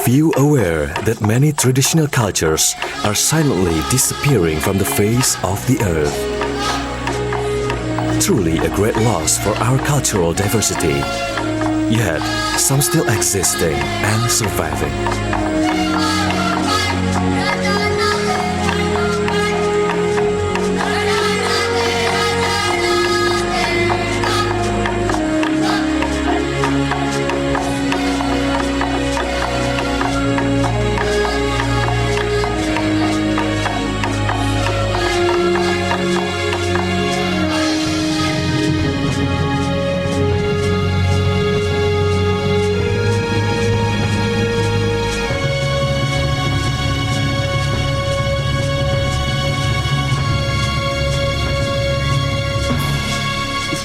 few aware that many traditional cultures are silently disappearing from the face of the earth. Truly a great loss for our cultural diversity, yet some still existing and surviving.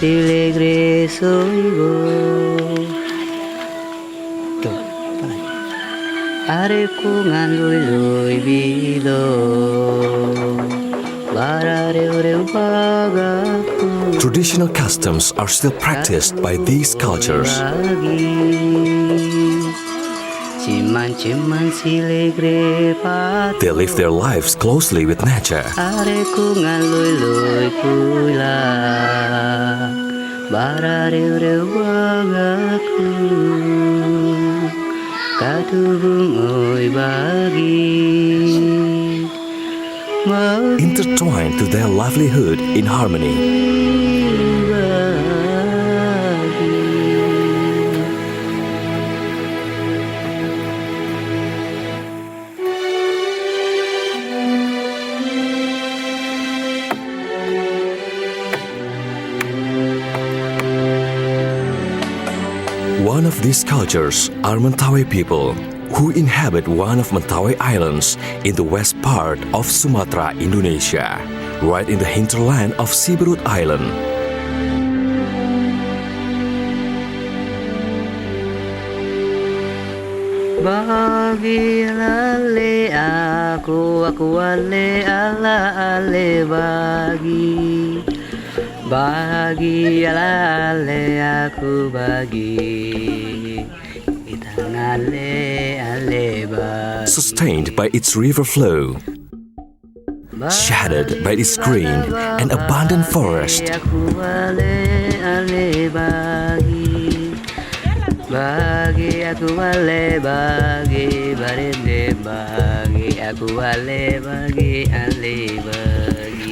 Siligre soigo tuh apa lagi? Areku nganlui lui bido barareu bagaku. Traditional customs are still practiced by these cultures. Ciman siligre pat. They live their lives closely with nature. Areku nganlui pula barareu bagaku katubung oi bagi. Intertwined to their livelihood in harmony. One of these cultures are Mentawai people, who inhabit one of Mentawai Islands in the west part of Sumatra, Indonesia, right in the hinterland of Siberut Island. Bagi ale aku ale ala ale bagi. Bagi ale aku bagi. Sustained by its river flow, shadowed by its green and abundant forest,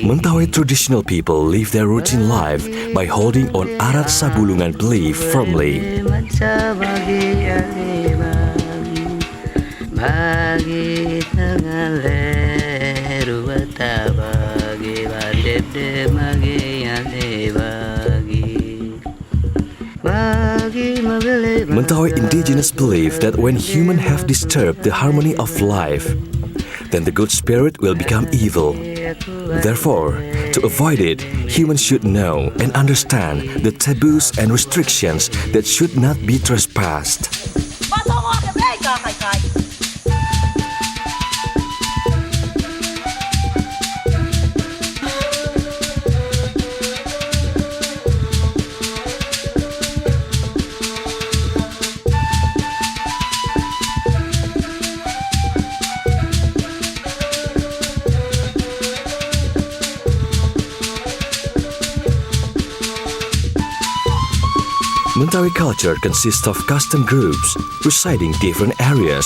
Mentawai traditional people live their routine life by holding on Arat Sabulungan belief firmly. Mentawai indigenous believe that when humans have disturbed the harmony of life, then the good spirit will become evil. Therefore, to avoid it, humans should know and understand the taboos and restrictions that should not be trespassed. Mentawai culture consists of custom groups residing different areas.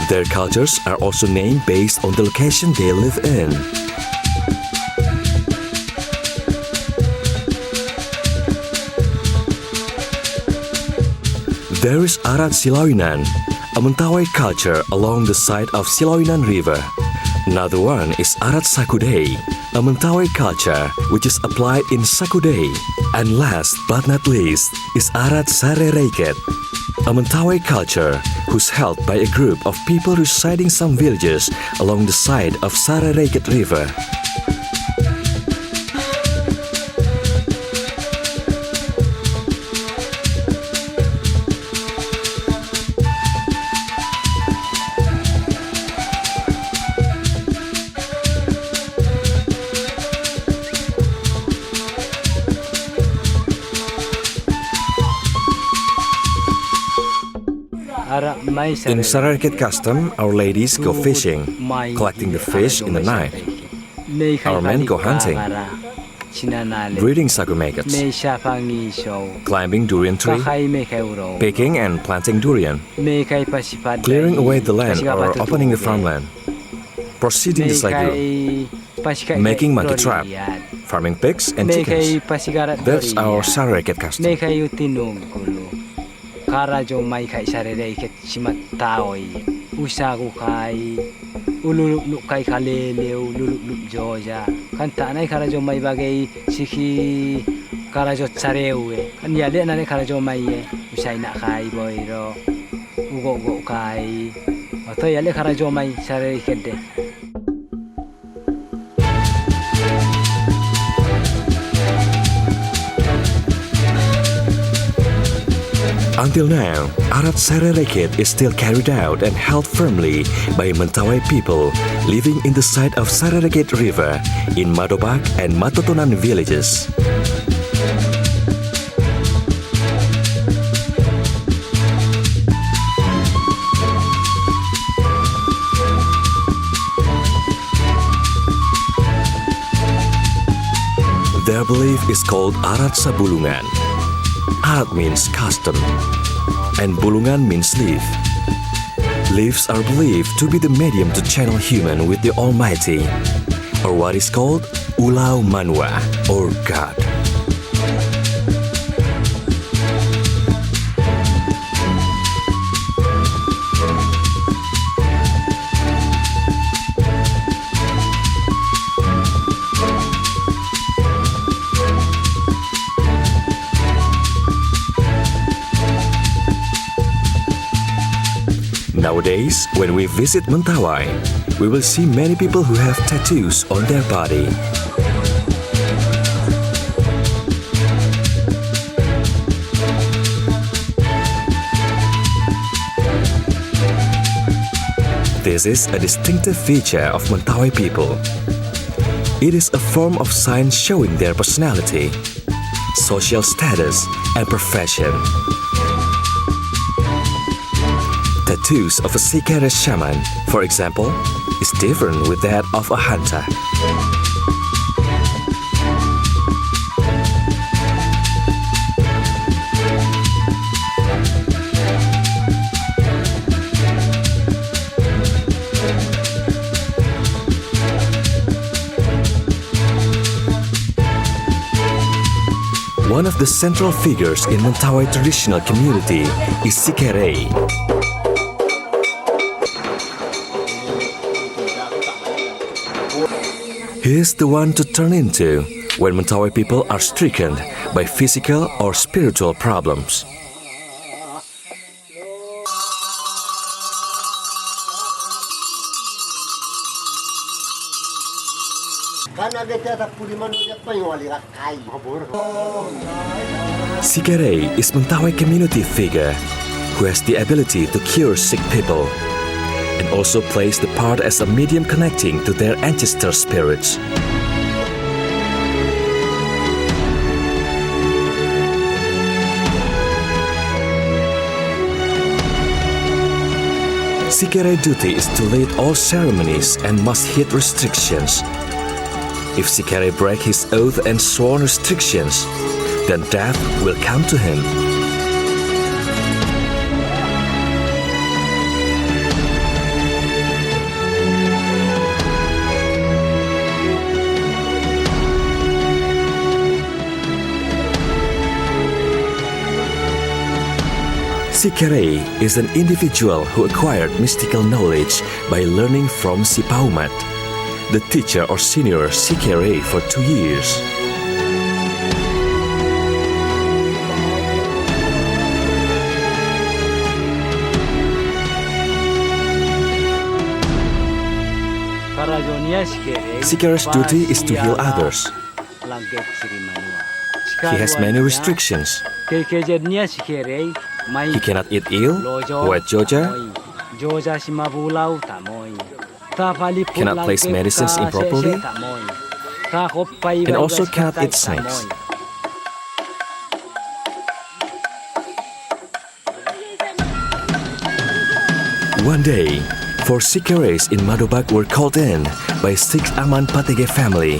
Their cultures are also named based on the location they live in. There is Arat Silaoinan, a Mentawai culture along the side of Silaoinan River. Another one is Arat Sakudei, a Mentawai culture which is applied in Sakudei. And last but not least is Arat Sarereiket, a Mentawai culture who's held by a group of people residing some villages along the side of Sarereiket River. In Sarereiket custom, our ladies go fishing, collecting the fish in the night. Our men go hunting, breeding sagumakets, climbing durian tree, picking and planting durian, clearing away the land or opening the farmland, proceeding the cycle, making monkey trap, farming pigs and chickens. That's our Sarereiket custom. Karajo mai kai Sarereiket simat taoi usagu kai ululuk kai kaleleu luluk joja kan tanai karajo mai bagai siki karajo sareue kan yale nane karajo mai usai nak kai boiro ugo kai atau yale karajo mai Sarereiket de. Until now, Arat Sarereiket is still carried out and held firmly by Mentawai people living in the side of Sarereiket River in Madobak and Matotonan villages. Their belief is called Arat Sabulungan. Arat means custom, and bulungan means leaf. Leaves are believed to be the medium to channel human with the Almighty, or what is called Ulau Manwa, or God. Nowadays, when we visit Mentawai, we will see many people who have tattoos on their body. This is a distinctive feature of Mentawai people. It is a form of sign showing their personality, social status, and profession. Tattoos of a Sikere shaman, for example, is different with that of a hunter. One of the central figures in Mentawai traditional community is Sikere. He is the one to turn into when Mentawai people are stricken by physical or spiritual problems. Sikere is Mentawai community figure who has the ability to cure sick people and also plays the part as a medium connecting to their ancestor spirits. Sikere duty is to lead all ceremonies and must hit restrictions. If Sikere break his oath and sworn restrictions, then death will come to him. Sikere is an individual who acquired mystical knowledge by learning from Si Paumat, the teacher or senior Sikere for 2 years. Sikere's duty is to heal others. He has many restrictions. He cannot eat eel, wet joja, cannot place medicines improperly, and also cannot eat snakes. One day, 4 Sikeres in Madobak were called in by 6 Aman Patege family.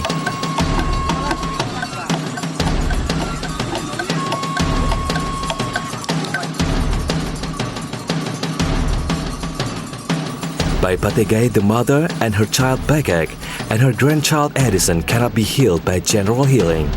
By Patege, the mother and her child Bagak and her grandchild Edison cannot be healed by general healing.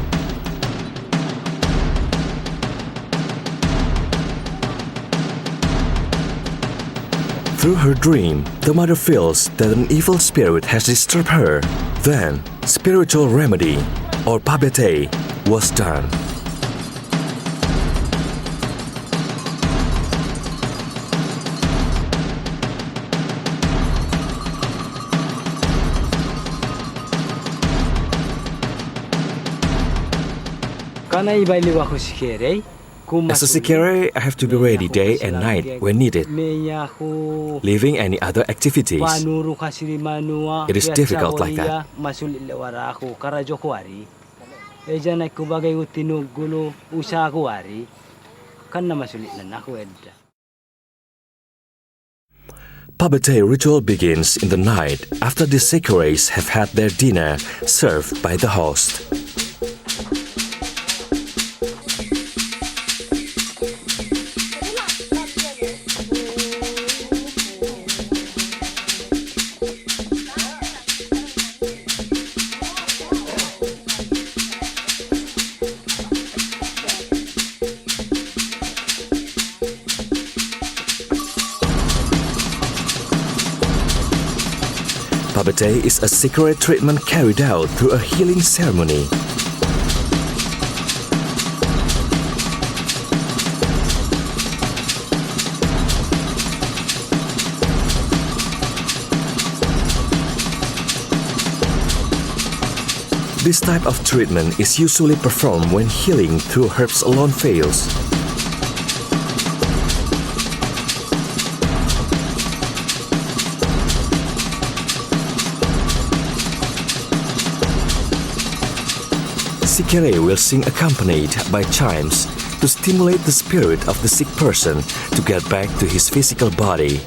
Through her dream, the mother feels that an evil spirit has disturbed her. Then, spiritual remedy, or pabete, was done. Kanai bailiwa ko sikere. As a Sikere, I have to be ready day and night when needed. Leaving any other activities, it is difficult like that. Pabete ritual begins in the night after the Sikeres have had their dinner served by the host. Pabete is a secret treatment carried out through a healing ceremony. This type of treatment is usually performed when healing through herbs alone fails. Sikere will sing accompanied by chimes to stimulate the spirit of the sick person to get back to his physical body,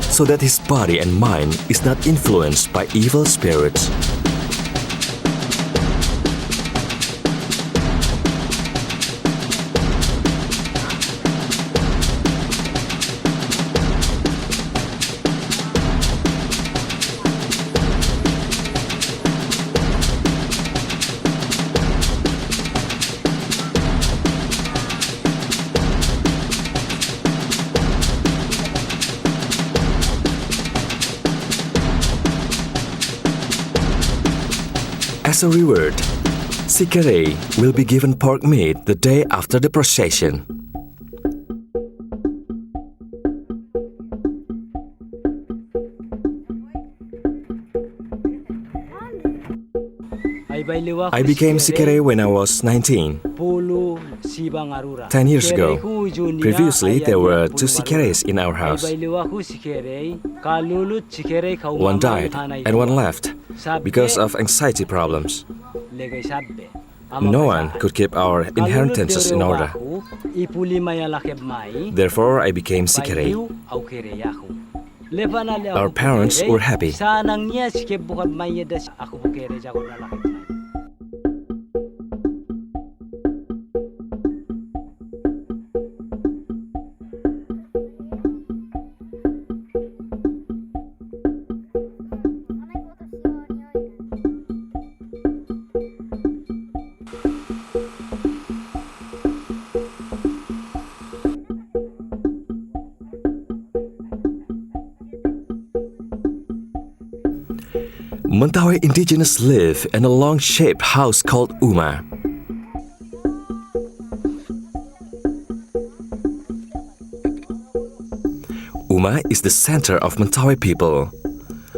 so that his body and mind is not influenced by evil spirits. As a reward, Sikere will be given pork meat the day after the procession. I became Sikere when I was 19, 10 years ago. Previously, there were 2 Sikeres in our house. One died and one left because of anxiety problems. No one could keep our inheritances in order. Therefore, I became Sikere. Our parents were happy. Mentawai indigenous live in a long-shaped house called Uma. Uma is the center of Mentawai people,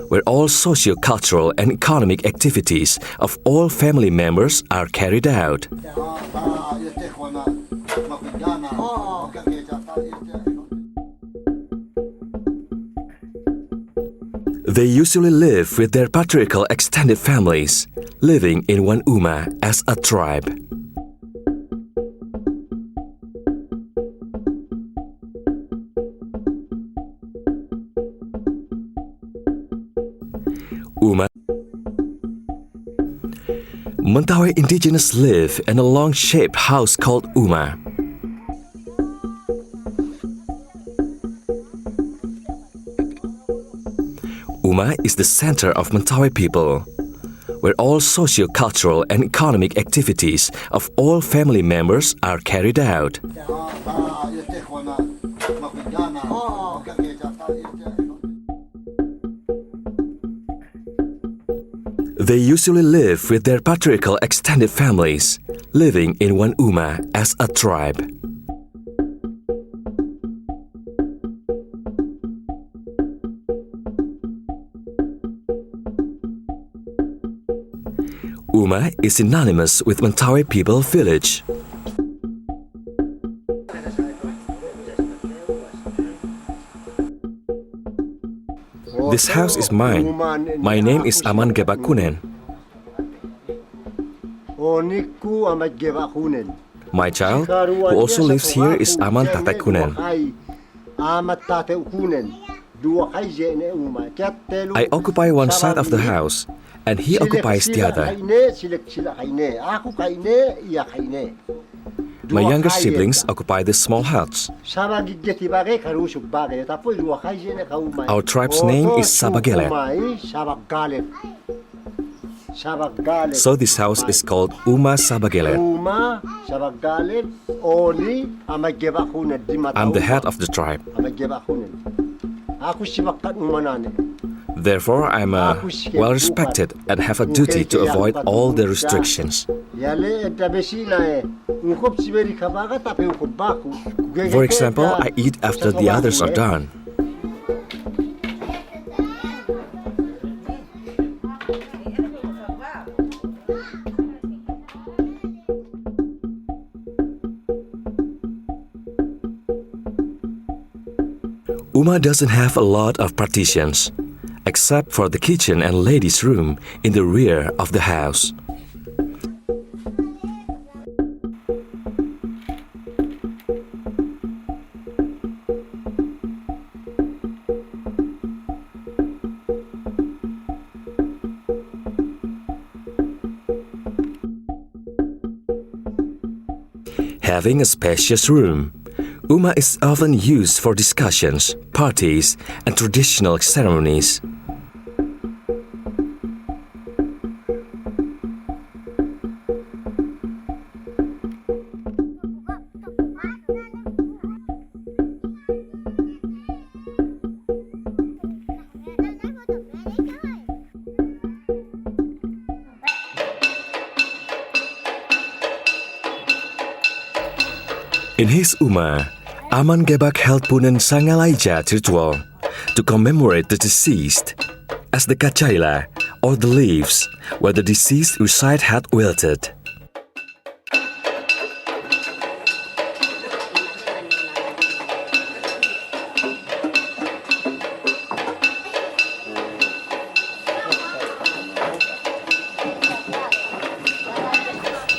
where all socio-cultural and economic activities of all family members are carried out. They usually live with their patriarchal extended families, living in one Uma as a tribe. Uma. Mentawai indigenous live in a long-shaped house called Uma. Uma is the center of Mentawai people, where all socio-cultural and economic activities of all family members are carried out. They usually live with their patriarchal extended families, living in one Uma as a tribe. Uma is synonymous with Mentawai people village. This house is mine. My name is Aman Gebakunen. My child, who also lives here, is Aman Tatekunen. I occupy one side of the house, and he occupies the other. My younger siblings occupy the small huts. Our tribe's name is Sabagelet. So this house is called Uma Sabagelet. I'm the head of the tribe. Therefore, I'm well respected and have a duty to avoid all the restrictions. For example, I eat after the others are done. Uma doesn't have a lot of partitions, except for the kitchen and ladies' room in the rear of the house. Having a spacious room, Uma is often used for discussions, parties, and traditional ceremonies. In his Uma, Aman Gebak held Punen Sangalaija ritual to commemorate the deceased, as the kacaila, or the leaves where the deceased reside had wilted.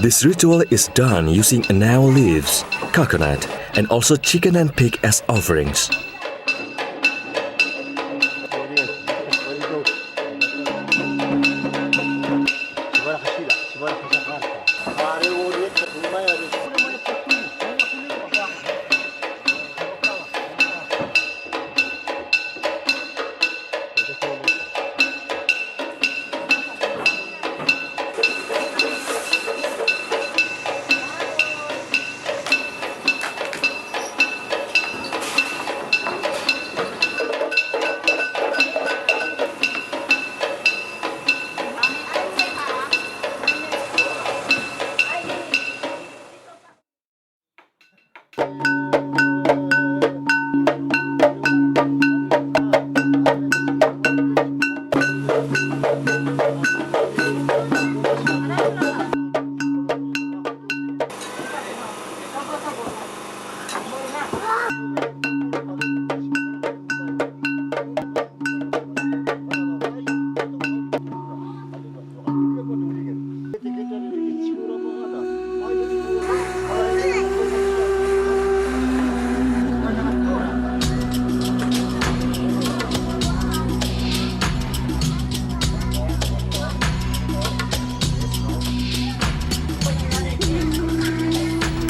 This ritual is done using anao leaves, coconut, and also chicken and pig as offerings.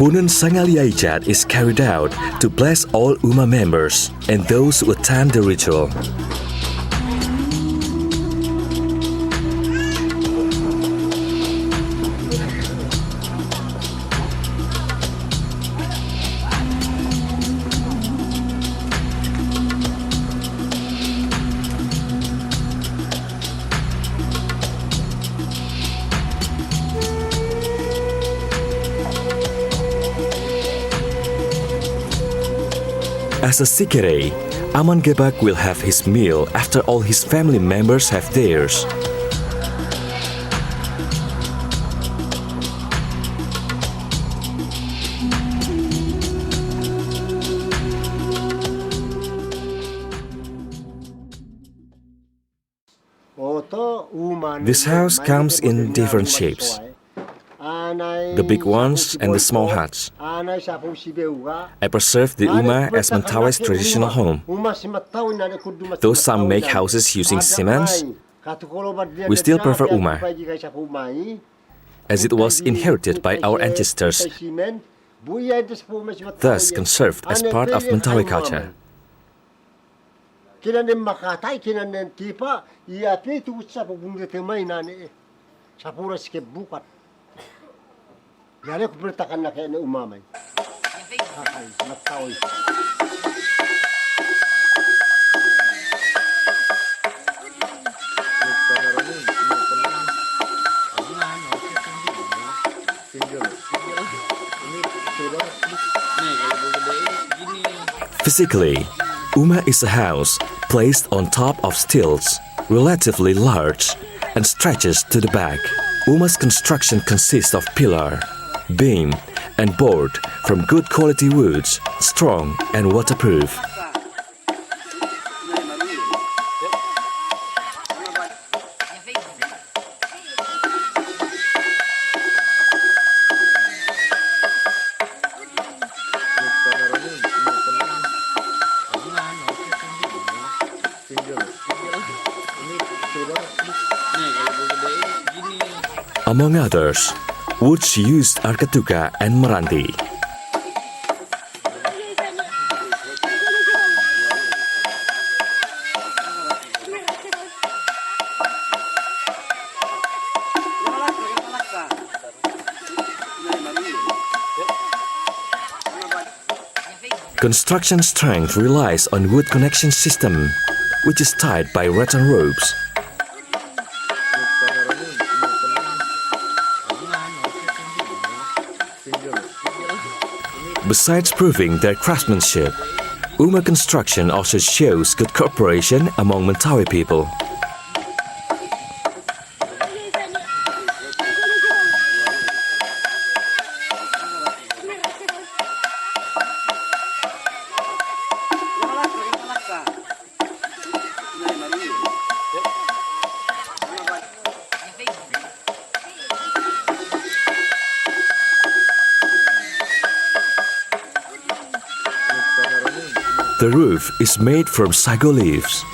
Punah Sangaliaijat is carried out to bless all Uma members and those who attend the ritual. As a Sikere, Aman Gebak will have his meal after all his family members have theirs. This house comes in different shapes. The big ones and the small huts. I preserve the Uma as Mentawai's traditional home. Though some make houses using cement, we still prefer Uma, as it was inherited by our ancestors, thus conserved as part of Mentawai culture. Jadi aku bertahan nak kena umamai. Nak tahu. Physically, Uma is a house placed on top of stilts, relatively large, and stretches to the back. Uma's construction consists of pillar, beam, and board from good quality woods, strong and waterproof. Among others, woods used are ketuka and meranti. Construction strength relies on wood connection system, which is tied by rattan ropes. Besides proving their craftsmanship, Uma construction also shows good cooperation among Mentawai people. The roof is made from sago leaves.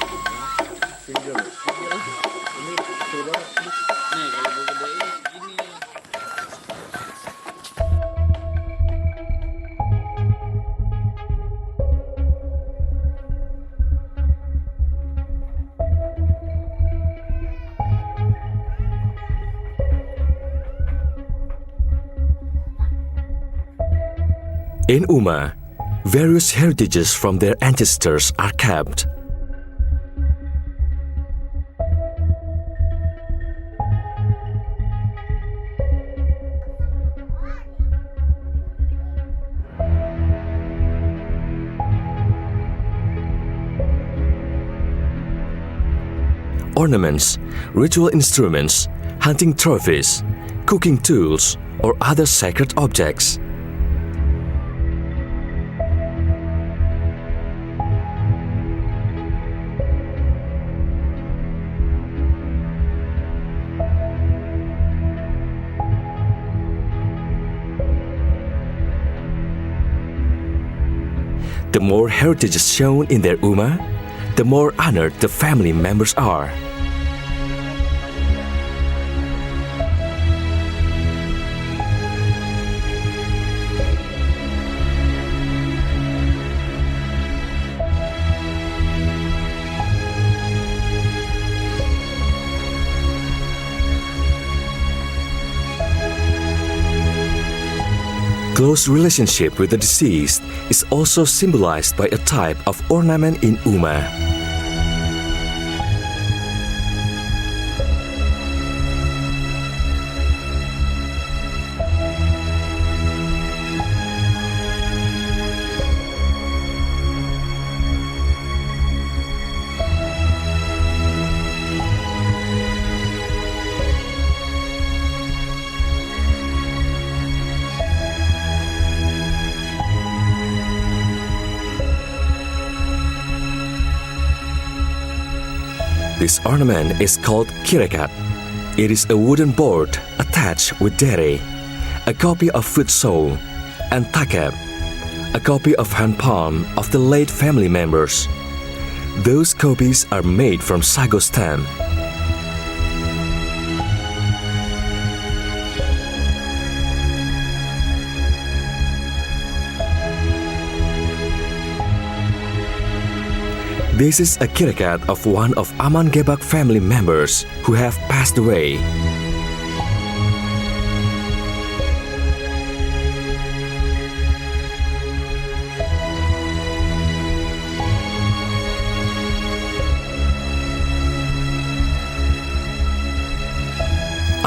In Uma, various heritages from their ancestors are kept. Ornaments, ritual instruments, hunting trophies, cooking tools, or other sacred objects. The more heritages shown in their Uma, the more honored the family members are. close relationship with the deceased is also symbolized by a type of ornament in Uma. This ornament is called kirakat. It is a wooden board attached with dari, a copy of foot sole, and takab, a copy of hand palm of the late family members. Those copies are made from sago stem. This is a kirakat of one of Amangebak family members who have passed away.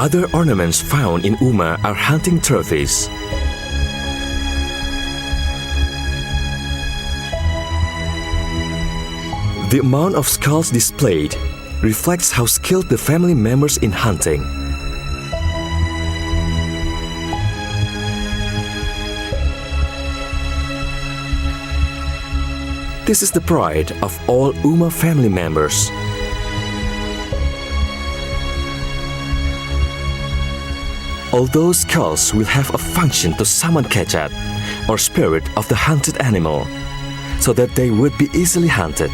Other ornaments found in Uma are hunting trophies. The amount of skulls displayed reflects how skilled the family members in hunting. This is the pride of all Uma family members. Although skulls will have a function to summon kechat, or spirit of the hunted animal, so that they would be easily hunted.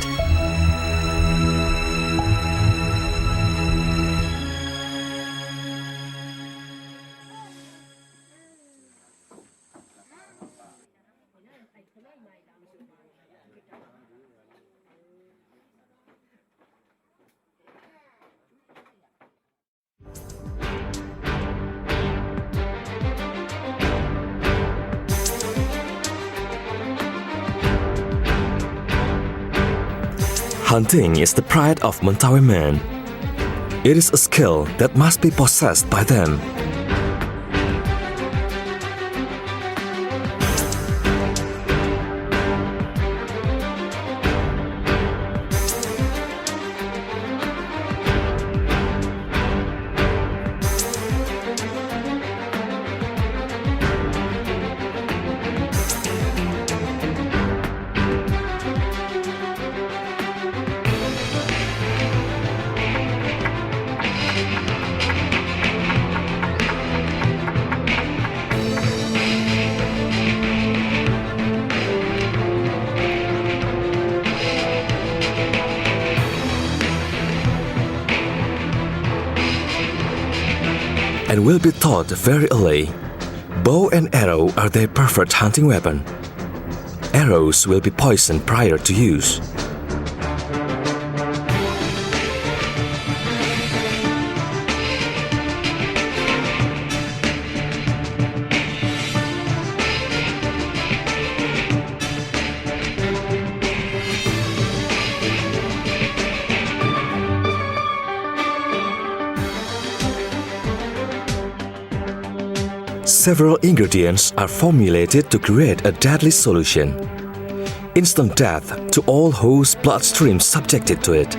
Hunting is the pride of Mentawai men. It is a skill that must be possessed by them. And will be taught very early. Bow and arrow are their preferred hunting weapon. Arrows will be poisoned prior to use. Several ingredients are formulated to create a deadly solution. Instant death to all whose bloodstream subjected to it.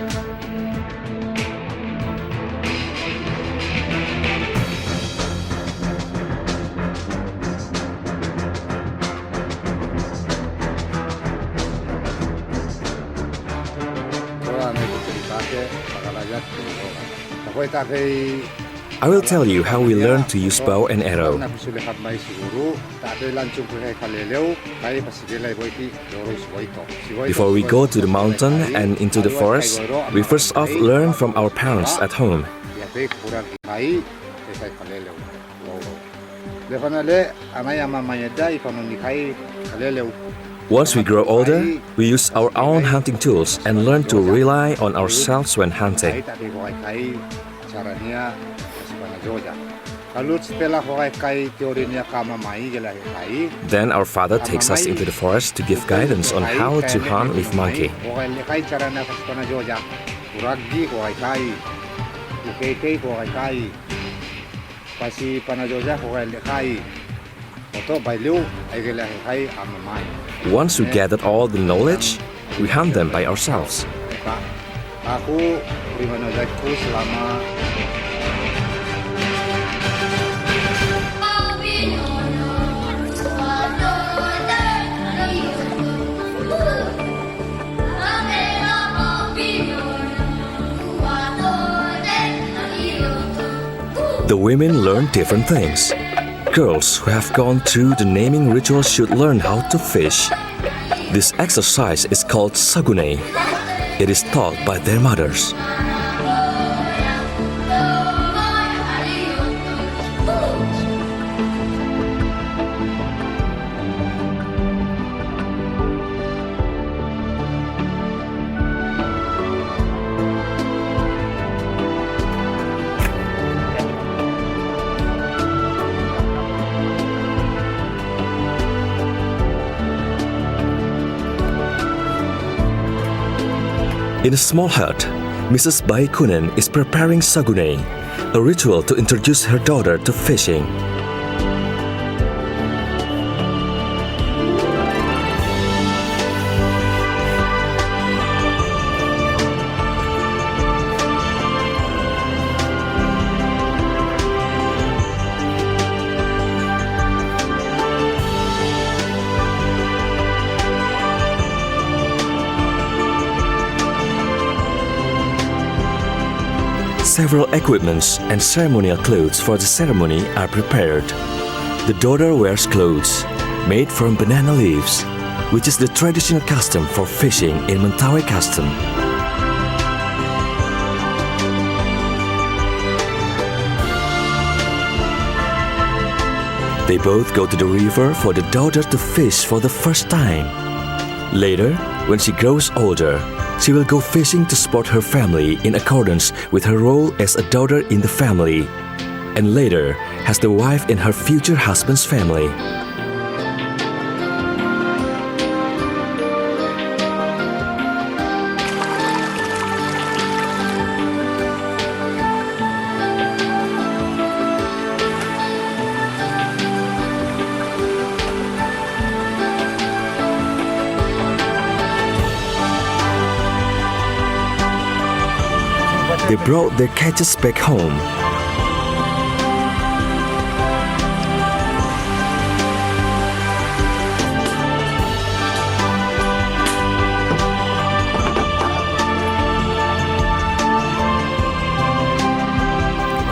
I will tell you how we learned to use bow and arrow. Before we go to the mountain and into the forest, we first off learn from our parents at home. Once we grow older, we use our own hunting tools and learn to rely on ourselves when hunting. Then our father takes us into the forest to give guidance on how to hunt with monkey. Once we gathered all the knowledge, we hunt them by ourselves. The women learn different things. Girls who have gone through the naming ritual should learn how to fish. This exercise is called sagune. It is taught by their mothers. In a small hut, Mrs. Baikunen is preparing sagune, a ritual to introduce her daughter to fishing. Several equipments and ceremonial clothes for the ceremony are prepared. The daughter wears clothes made from banana leaves, which is the traditional custom for fishing in Mentawai custom. They both go to the river for the daughter to fish for the first time. Later, when she grows older, she will go fishing to support her family in accordance with her role as a daughter in the family, and later as the wife in her future husband's family. They brought their catches back home.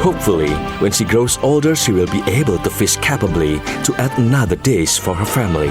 Hopefully, when she grows older, she will be able to fish capably to add another dish for her family.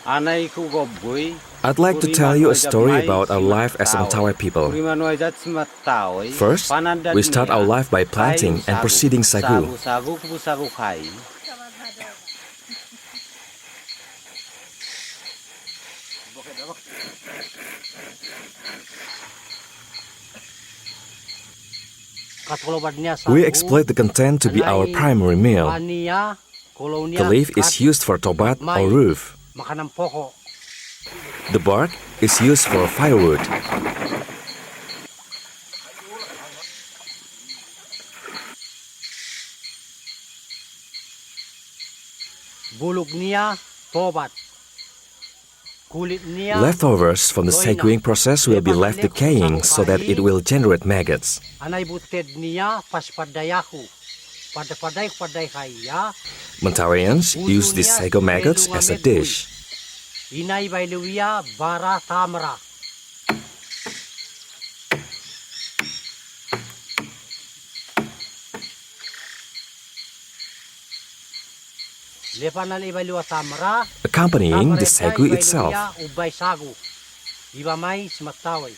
I'd like to tell you a story about our life as Mentawai people. First, we start our life by planting and proceeding sagu. We exploit the content to be our primary meal. The leaf is used for tobat or roof. The bark is used for firewood. Leftovers from the saguing process will be left decaying so that it will generate maggots. Mentawaians use these sago maggots as a dish. Inai bailuia bara tamra. Lepanal ibailua tamra. Accompanying the sagu itself, Ubay sagu. Iba mai Mentawai.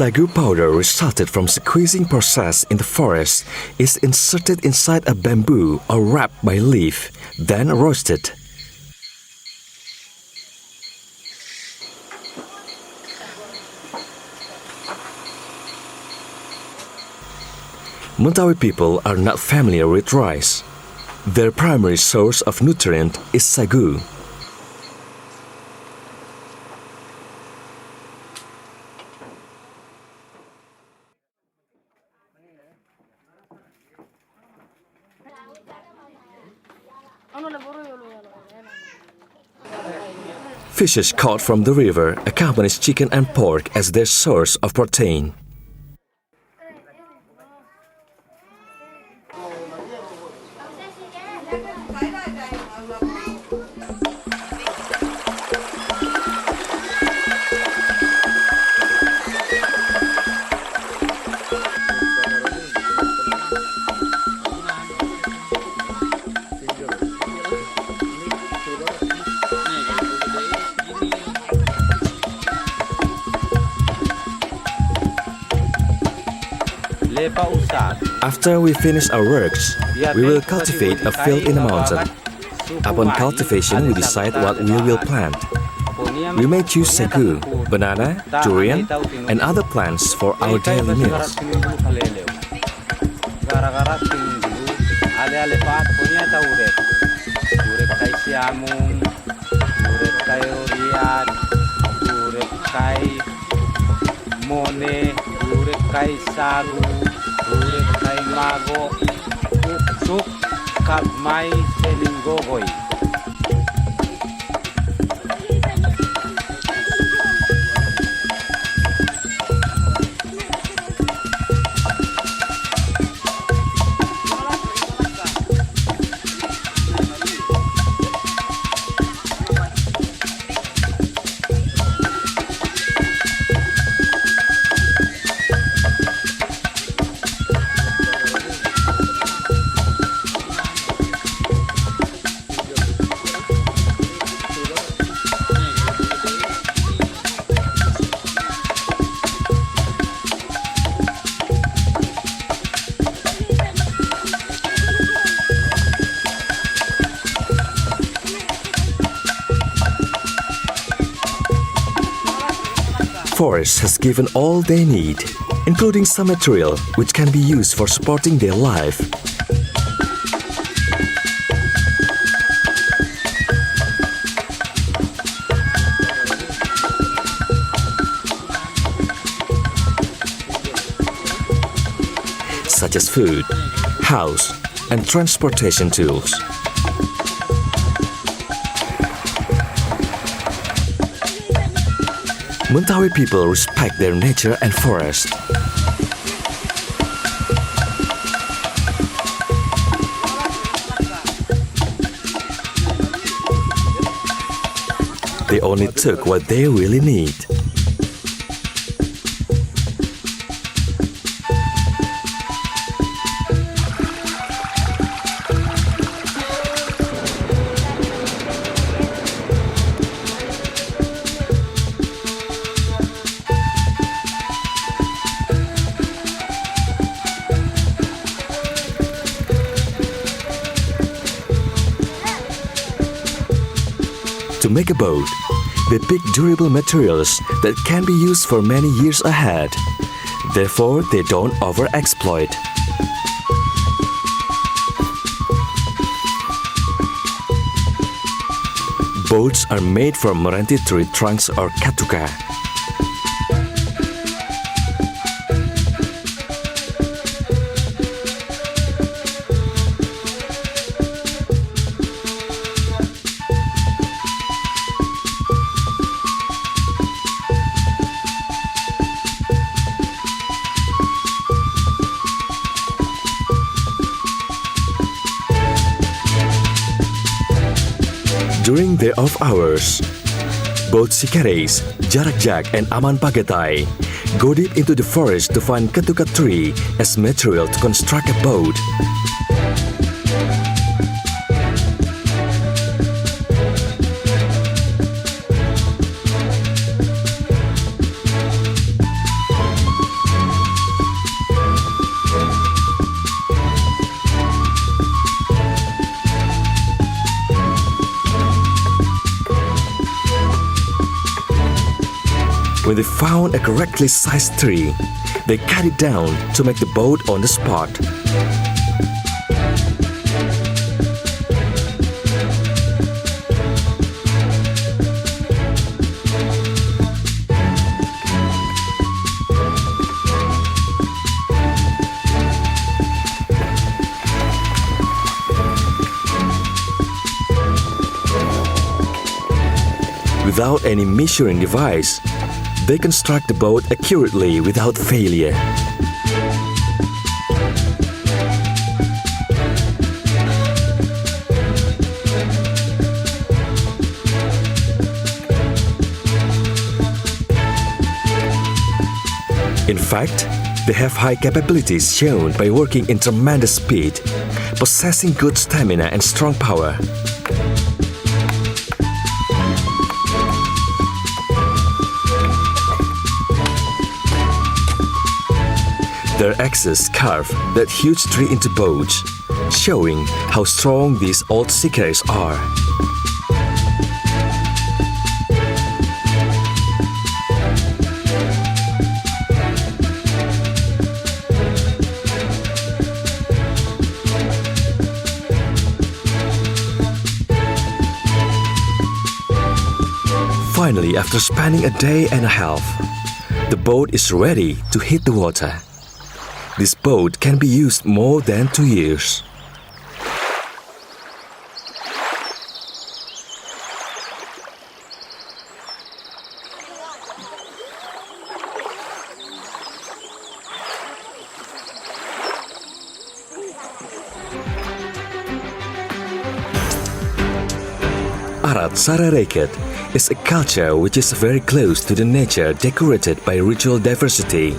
sagu powder resulted from squeezing process in the forest is inserted inside a bamboo or wrapped by leaf, then roasted. Mentawai people are not familiar with rice. Their primary source of nutrient is sagu. Fishes caught from the river accompanies chicken and pork as their source of protein. After we finish our works, we will cultivate a field in the mountain. Upon cultivation, we decide what we will plant. We may choose sagu, banana, durian, and other plants for our daily meals. Kay mago uksuk kapmay selinggogoy. Forest has given all they need, including some material which can be used for supporting their life. Such as food, house, and transportation tools. Mentawai people respect their nature and forest. They only took what they really need. To make a boat, they pick durable materials that can be used for many years ahead. Therefore, they don't overexploit. Boats are made from meranti tree trunks or katuka. During their off hours, both Sikares, Jarak-Jak and Aman Pagatai go deep into the forest to find ketukat tree as material to construct a boat. When they found a correctly sized tree, they cut it down to make the boat on the spot. Without any measuring device, they construct the boat accurately without failure. In fact, they have high capabilities shown by working in tremendous speed, possessing good stamina and strong power. Their axes carve that huge tree into boats, showing how strong these old Sikares are. Finally, after spending a day and a half, the boat is ready to hit the water. This boat can be used more than 2 years. Arat Sarereiket is a culture which is very close to the nature, decorated by ritual diversity,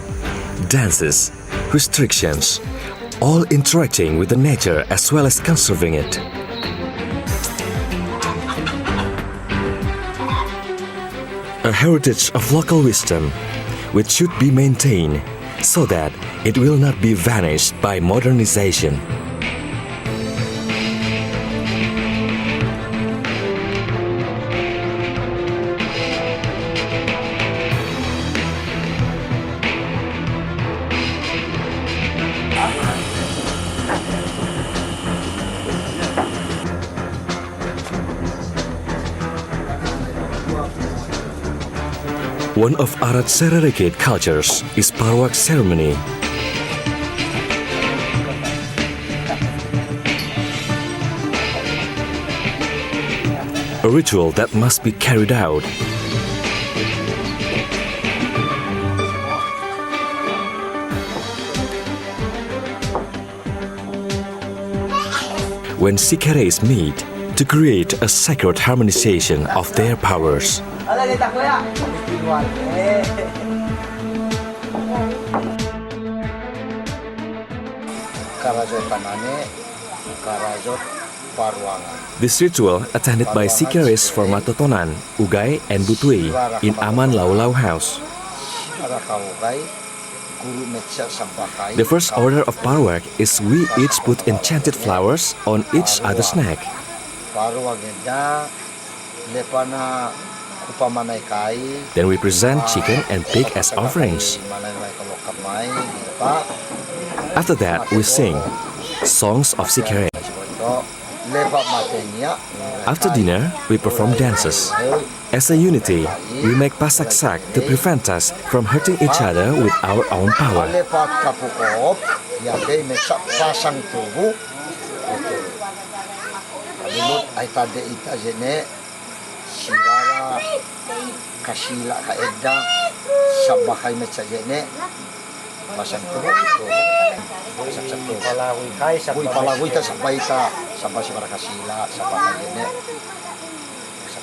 dances, restrictions, all interacting with the nature as well as conserving it. A heritage of local wisdom which should be maintained so that it will not be vanished by modernization. One of Arat Sarereiket cultures is Parwak ceremony. A ritual that must be carried out. When Sikares meet to create a sacred harmonization of their powers. This ritual attended by Sikares for Matotonan, Ugay, and Butui in Aman Lau House. The first order of Parwak is we each put enchanted flowers on each other's neck. Then we present chicken and pig as offerings. After that, we sing songs of Sikare. After dinner, we perform dances. As a unity, we make pasak-sak to prevent us from hurting each other with our own power.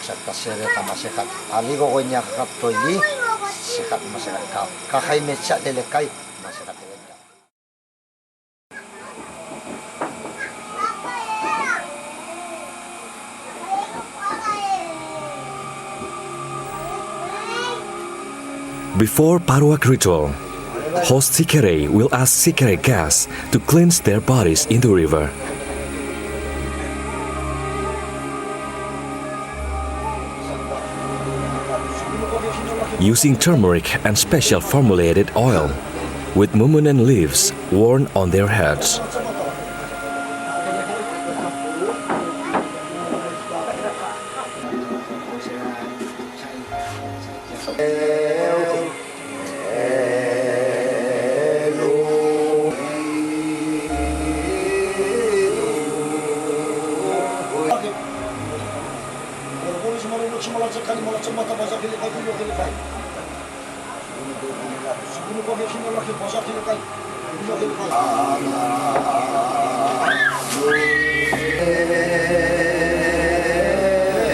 masyarakat sereta masyarakat aligo gonya kaptoili sekat masyarakat kakai mecha delekai masyarakat delekai. Before Paruak ritual, host Sikere will ask Sikere guests to cleanse their bodies in the river. Using turmeric and special formulated oil, with mumunan leaves worn on their heads.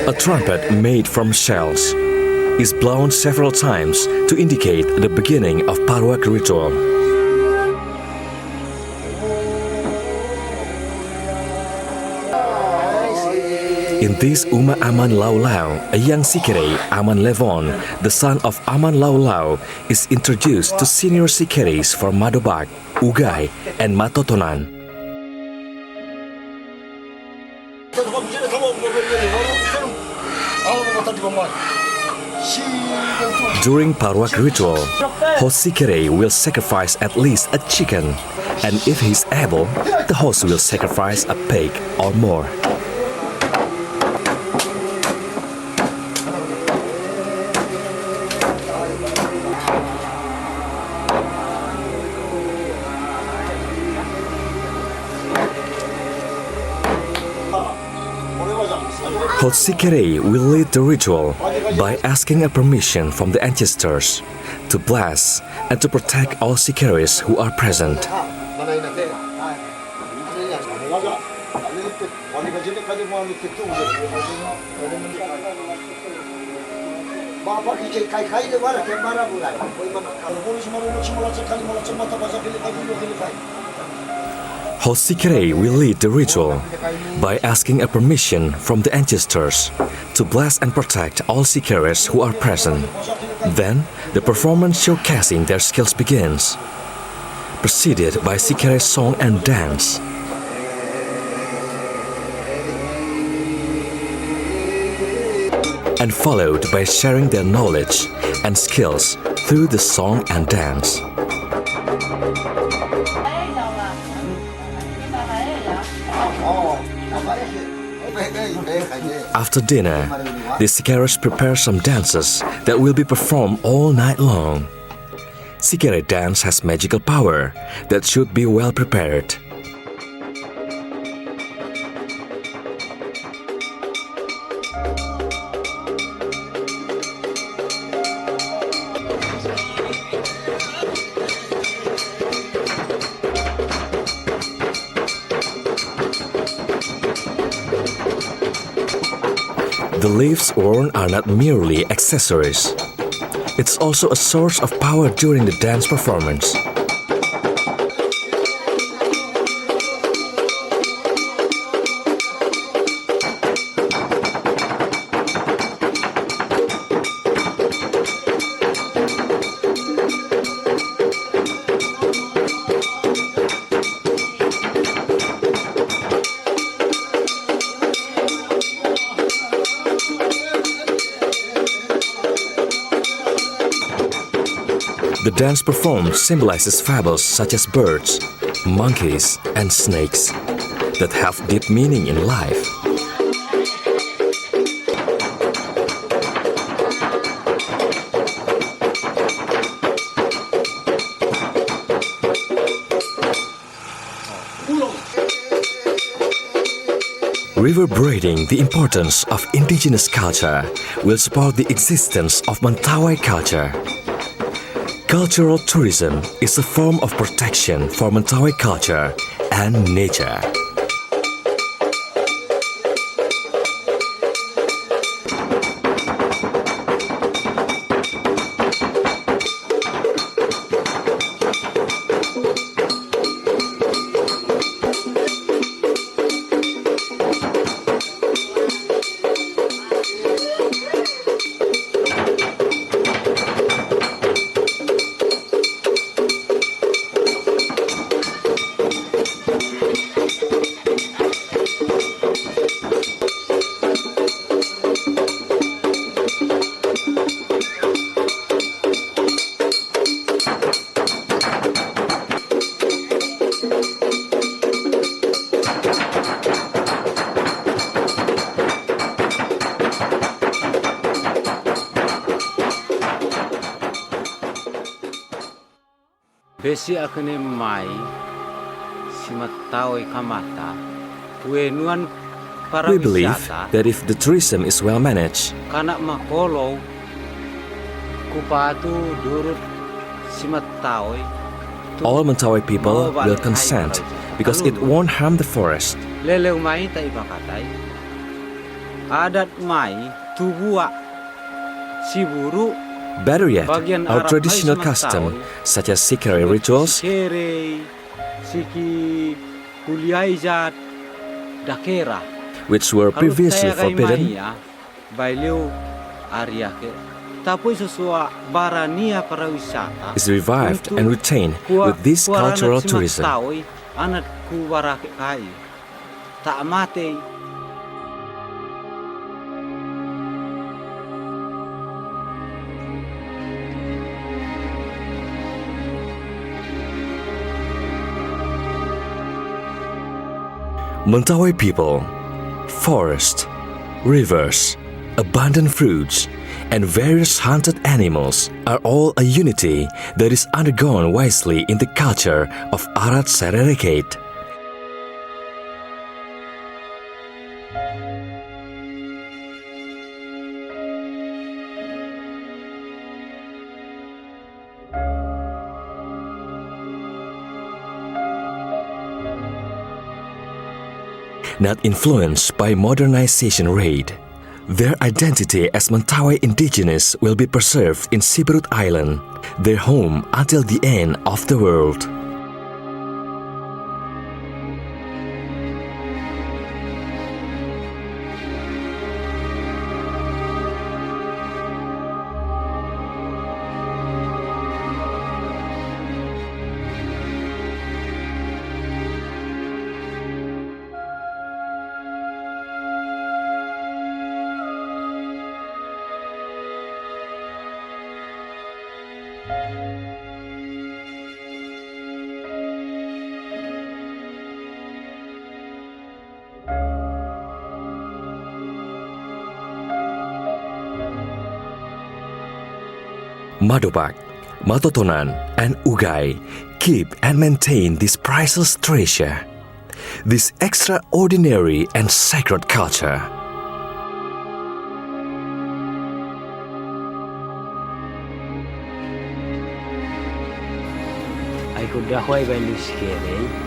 A trumpet made from shells is blown several times to indicate the beginning of Paruak ritual. In this Uma Aman Lau Lau, a young Sikere, Aman Levon, the son of Aman Lau Lau, is introduced to senior Sikeres for Madobak, Ugay, and Matotonan. During Paruak ritual, host Sikere will sacrifice at least a chicken, and if he's able, the host will sacrifice a pig or more. Host Sikere will lead the ritual by asking a permission from the ancestors to bless and to protect all Sikeres who are present. Host Sikere will lead the ritual by asking a permission from the ancestors to bless and protect all Sikeres who are present. Then, the performance showcasing their skills begins, preceded by Sikere song and dance. And followed by sharing their knowledge and skills through the song and dance. After dinner, the Sikeres prepare some dances that will be performed all night long. Sikere dance has magical power that should be well prepared. The leaves worn are not merely accessories. It's also a source of power during the dance performance. The dance performed symbolizes fables such as birds, monkeys, and snakes that have deep meaning in life. Reverberating the importance of indigenous culture will support the existence of Mentawai culture. Cultural tourism is a form of protection for Mentawai culture and nature. besi akene mai simat tawai kamata puenuan para We believe wisata that if the tourism is well managed, kana makolo kupatu durut simat tawai all Mentawai people will consent because it won't harm the forest. leleu mai tai bakatai adat mai tubua siburu Better yet, bagian our Arab traditional hai custom, Mentawai, such as Sikari rituals, Sikere, siki kuliaizat dakera which were previously forbidden, baileu area ke tapi sesuai barania para wisata is revived and retained with this cultural tourism. Anak ku barake kai tak mate Mentawai people, forest, rivers, abundant fruits, and various hunted animals are all a unity that is undergone wisely in the culture of Arat Sarereiket. Not influenced by modernization rate, their identity as Mentawai indigenous will be preserved in Siberut Island, their home until the end of the world. Madobak, Matotonan, and Ugai keep and maintain this priceless treasure, this extraordinary and sacred culture.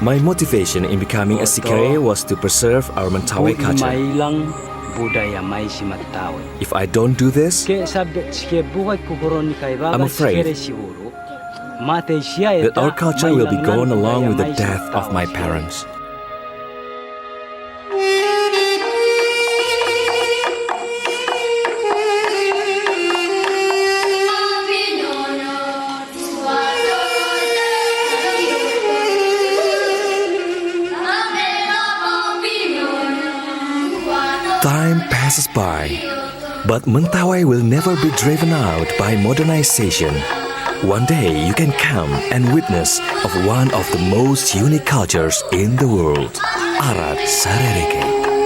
My motivation in becoming a Sikare was to preserve our Mentawai culture. budaya mai si Mentawai. If I don't do this, I'm afraid that our culture will be gone along with the death of my parents. Time passes by, but Mentawai will never be driven out by modernization. One day you can come and witness of one of the most unique cultures in the world, Arat Sarereiket.